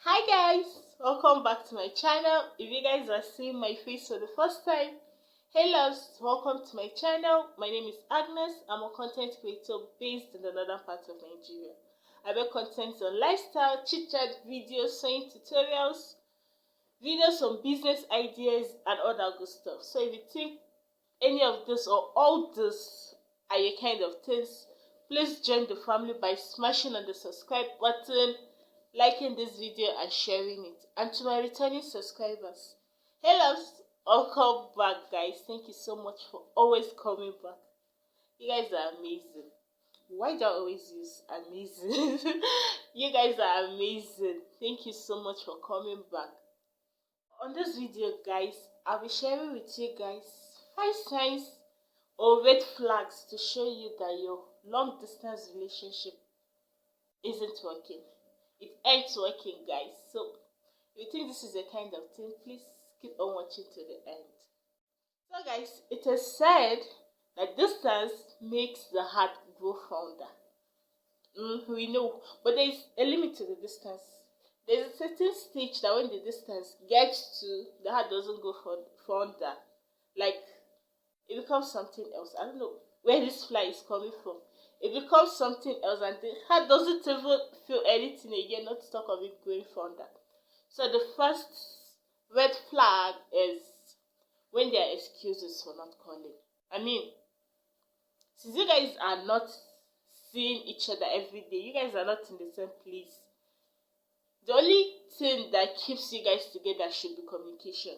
Hi guys, welcome back to my channel. If you guys are seeing my face for the first time, hey loves, welcome to my channel. My name is Agnes. I'm a content creator based in the northern part of Nigeria. I make content on lifestyle, chit-chat videos, sewing tutorials, videos on business ideas and other good stuff. So if you think any of this or all this are your kind of things, please join the family by smashing on the subscribe button, liking this video and sharing it. And to my returning subscribers, hey loves, welcome back guys. Thank you so much for always coming back. You guys are amazing. Why do I always use amazing? You guys are amazing. Thank you so much for coming back. On this video guys, I'll be sharing with you guys 5 signs or red flags to show you that your long distance relationship isn't working. It ain't working guys. So if you think this is the kind of thing, please keep on watching to the end. So guys, it is said that distance makes the heart grow fonder. We know, but there is a limit to the distance. There's a certain stage that when the distance gets to, the heart doesn't go further. Like it becomes something else. I don't know where this fly is coming from. It becomes something else, and the heart doesn't even feel anything again. Not to talk of it going further. So the first red flag is when there are excuses for not calling. I mean, since you guys are not seeing each other every day, you guys are not in the same place. The only thing that keeps you guys together should be communication.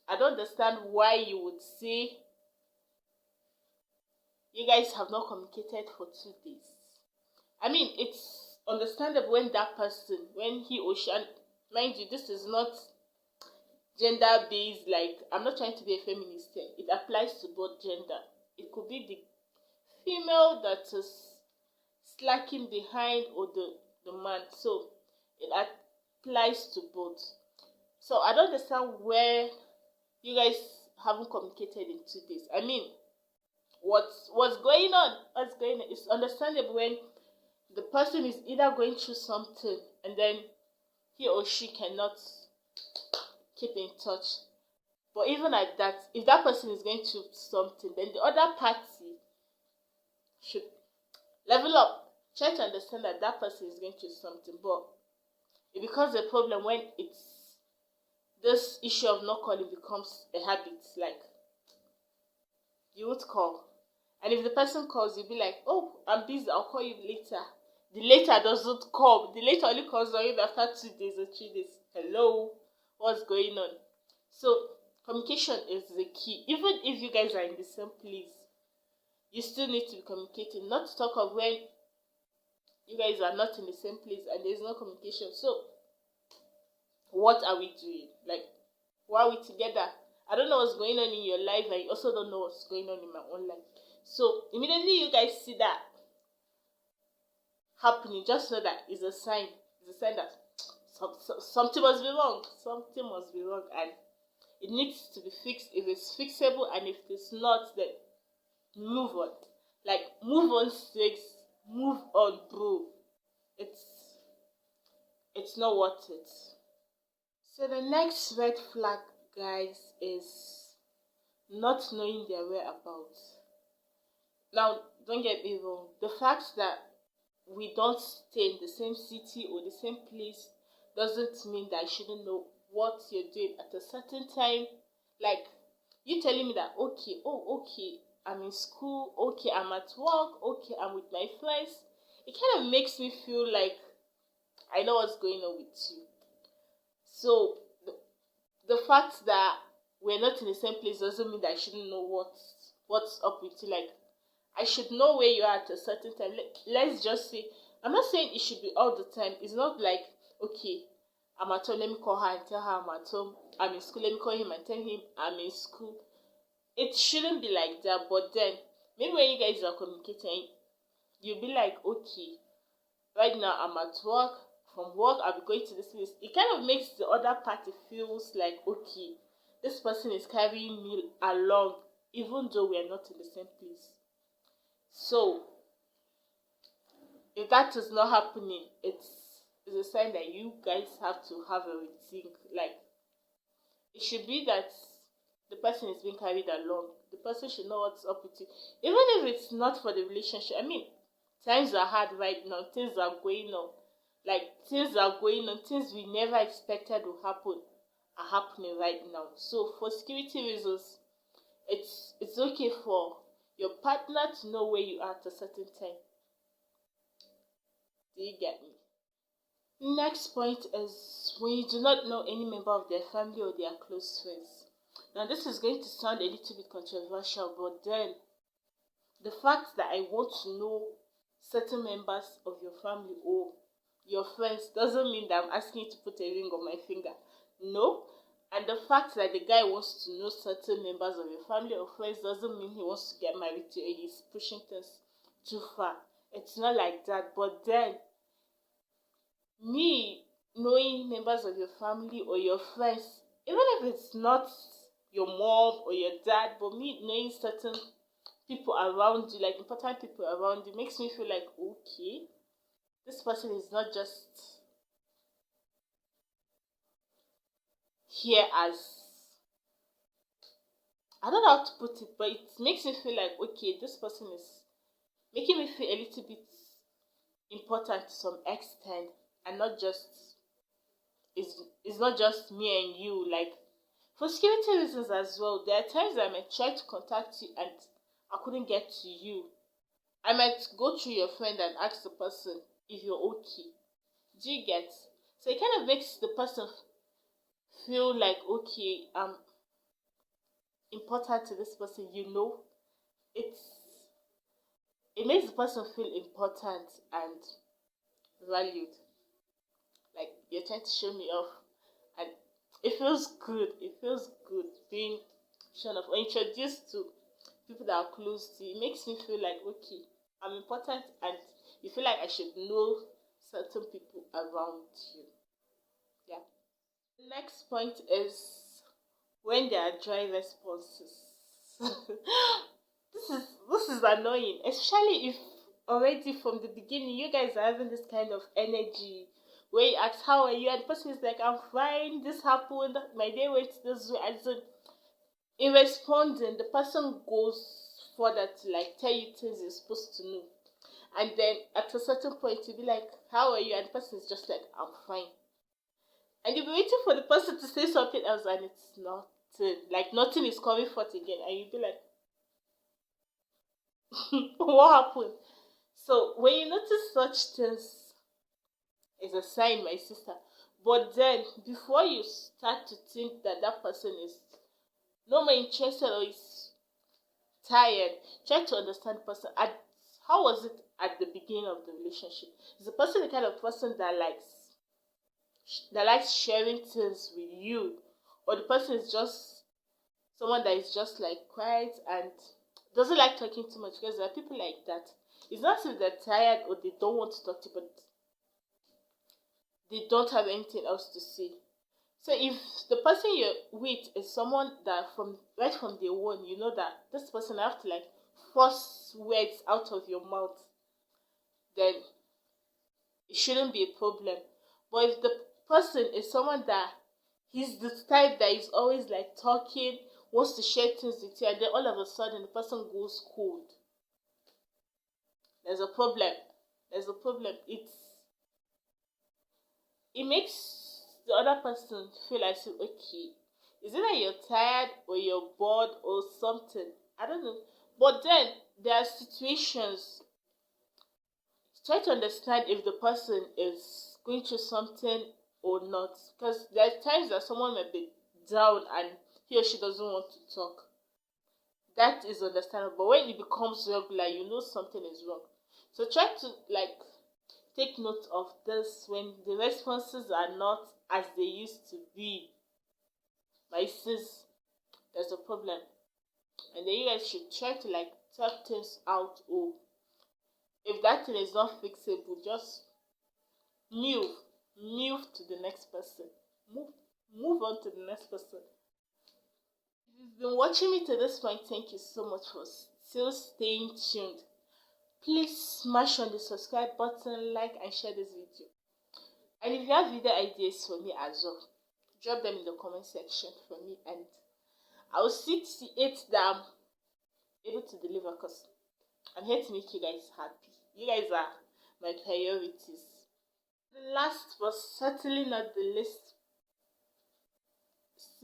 I don't understand why you would say you guys have not communicated for 2 days. I mean, it's understandable when that person, when he or she, and mind you, this is not gender based, like, I'm not trying to be a feminist here. It applies to both gender. It could be the female that is slacking behind or the man. So it applies to both. So I don't understand where you guys haven't communicated in 2 days. I mean, what's going on? What's going on? It's understandable when the person is either going through something and then he or she cannot keep in touch. But even at that, if that person is going through something, then the other party should level up. Try to understand that that person is going through something, but it becomes a problem when it's this issue of not calling becomes a habit. Like you would call, and if the person calls, you'll be like, "Oh, I'm busy. I'll call you later." The later doesn't come. The later only comes on you after 2 days or 3 days. Hello, what's going on? So communication is the key. Even if you guys are in the same place, you still need to be communicating. Not to talk of when you guys are not in the same place and there's no communication. So what are we doing? Like, why are we together? I don't know what's going on in your life, and I also don't know what's going on in my own life. So immediately you guys see that happening, just know that it's a sign. It's a sign that something must be wrong. Something must be wrong, and it needs to be fixed. If it's fixable, and if it's not, then move on. Like move on, six. Move on, bro. It's not worth it. So the next red flag, guys, is not knowing their whereabouts. Now, don't get me wrong. The fact that we don't stay in the same city or the same place doesn't mean that I shouldn't know what you're doing at a certain time. Like you telling me that okay, oh okay, I'm in school, okay, I'm at work, okay, I'm with my friends. It kind of makes me feel like I know what's going on with you. So the fact that we're not in the same place doesn't mean that I shouldn't know what's up with you. Like I should know where you are at a certain time. Let's just say, I'm not saying it should be all the time. It's not like, okay, I'm at home, let me call her and tell her I'm at home. I'm in school, let me call him and tell him I'm in school. It shouldn't be like that. But then maybe when you guys are communicating, you'll be like, okay, right now I'm at work. From work, I'll be going to this place. It kind of makes the other party feels like, okay, this person is carrying me along, even though we are not in the same place. So if that is not happening, it's is a sign that you guys have to have a rethink. Like, it should be that the person is being carried along. The person should know what's up with you. Even if it's not for the relationship. I mean, times are hard right now. Things are going on. Like, things are going on. Things we never expected would happen are happening right now. So for security reasons, it's okay for your partner to know where you are at a certain time. Do you get me? Next point is when you do not know any member of their family or their close friends. Now, this is going to sound a little bit controversial, but then the fact that I want to know certain members of your family or your friends doesn't mean that I'm asking you to put a ring on my finger. No. And the fact that the guy wants to know certain members of your family or friends doesn't mean he wants to get married to you. He's pushing things too far. It's not like that. But then, me knowing members of your family or your friends, even if it's not your mom or your dad, but me knowing certain people around you, like important people around you, makes me feel like, okay, this person is not just here as, I don't know how to put it, but it makes me feel like, okay, this person is making me feel a little bit important to some extent, and not just, it's not just me and you. Like, for security reasons as well, there are times that I might try to contact you and I couldn't get to you. I might go through your friend and ask the person if you're okay. Do you get? So it kind of makes the person feel like, okay, I'm important to this person. It's it makes the person feel important and valued. Like, you're trying to show me off, and it feels good. It feels good being shown off or introduced to people that are close to you. It makes me feel like, okay, I'm important, and you feel like I should know certain people around you. Yeah. The next point is when there are dry responses. This is annoying, especially if already from the beginning you guys are having this kind of energy where you ask how are you and the person is like, I'm fine, this happened, my day went this way, and so in responding the person goes further to like tell you things you're supposed to know, and then at a certain point you'll be like, how are you, and the person is just like, I'm fine, and you'll be waiting for the person to say something else, and it's nothing, like nothing is coming forth again, and you'll be like, what happened? So when you notice such things, it's a sign, my sister. But then, before you start to think that that person is no more interested or is tired, try to understand the person. How was it at the beginning of the relationship? Is the person the kind of person that likes sharing things with you, or the person is just someone that is just like quiet and doesn't like talking too much? Because there are people like that. It's not as if they're tired or they don't want to talk to you, but they don't have anything else to say. So if the person you're with is someone that from right from day one, you know that this person have to like force words out of your mouth, then it shouldn't be a problem. But if the person is someone that he's the type that is always like talking, wants to share things with you, and then all of a sudden the person goes cold, there's a problem. There's a problem. It makes the other person feel like, okay, is it that you're tired or you're bored or something? I don't know. But then there are situations, try to understand if the person is going through something or not. Because there are times that someone may be down and he or she doesn't want to talk. That is understandable. But when it becomes regular, you know something is wrong. So try to like take note of this when the responses are not as they used to be. My sis, there's a problem. And then you guys should try to like talk things out, or if that thing is not fixable, just move. Move to the next person. Move move on to the next person. If you've been watching me to this point, thank you so much for still staying tuned. Please smash on the subscribe button, like and share this video. And if you have video ideas for me as well, drop them in the comment section for me, and I'll see it that I'm able to deliver, because I'm here to make you guys happy. You guys are my priorities. The last but certainly not the least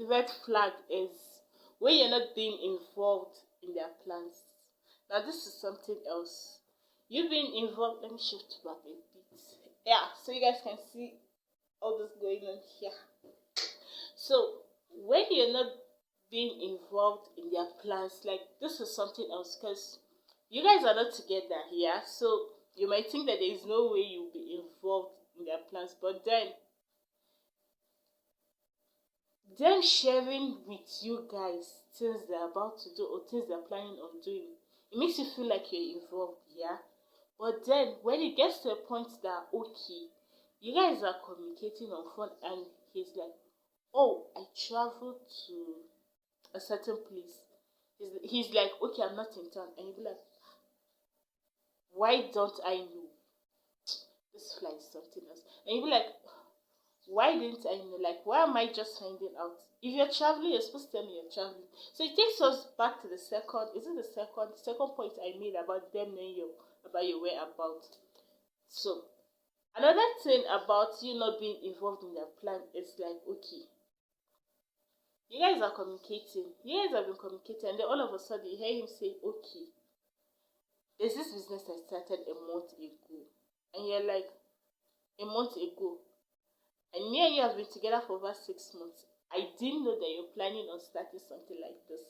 red flag is when you're not being involved in their plans. Now this is something else. You being involved, let me shift back a bit. Yeah, so you guys can see all this going on here. So when you're not being involved in their plans, like, this is something else, because you guys are not together, yeah, so you might think that there is no way you'll be involved in their plans, but then them sharing with you guys things they're about to do or things they're planning on doing, it makes you feel like you're involved, yeah. But then when it gets to a point that, okay, you guys are communicating on phone, and he's like, oh, I traveled to a certain place. He's like, okay, I'm not in town. And you'll be like, why don't I know? This fly is something else. And you'll be like, why didn't I know? Like, why am I just finding out? If you're traveling, you're supposed to tell me you're traveling. So it takes us back to the second, is it the second point I made about them knowing about your whereabouts. So another thing about you not being involved in their plan is like, okay, you guys are communicating. You guys have been communicating, and then all of a sudden you hear him say, okay, there's this business I started a month ago. And you're like, a month ago? And me and you have been together for over 6 months. I didn't know that you're planning on starting something like this.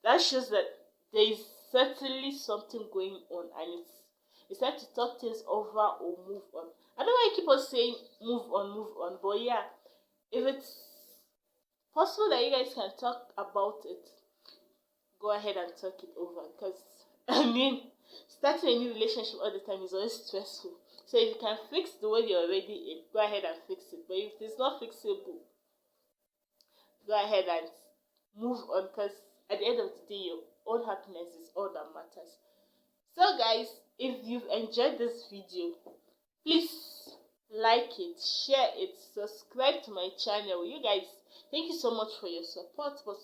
That shows that there is certainly something going on, and it's time to talk things over or move on. I don't know why I keep on saying move on, but yeah, if it's possible that you guys can talk about it, go ahead and talk it over, because I mean, starting a new relationship all the time is always stressful. So if you can fix the way you're already in, go ahead and fix it. But if it's not fixable, go ahead and move on, because at the end of the day, your own happiness is all that matters. So guys, if you've enjoyed this video, please like it, share it, subscribe to my channel. You guys, thank you so much for your support, but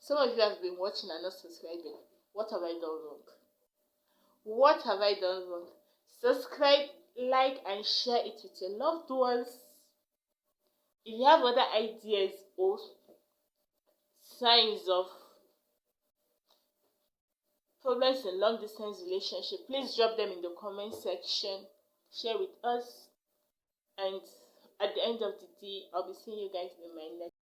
some of you have been watching and not subscribing. What have I done wrong? What have I done wrong? Subscribe, like, and share it with your loved ones. If you have other ideas or signs of problems in long distance relationship, please drop them in the comment section. Share with us, and at the end of the day, I'll be seeing you guys in my next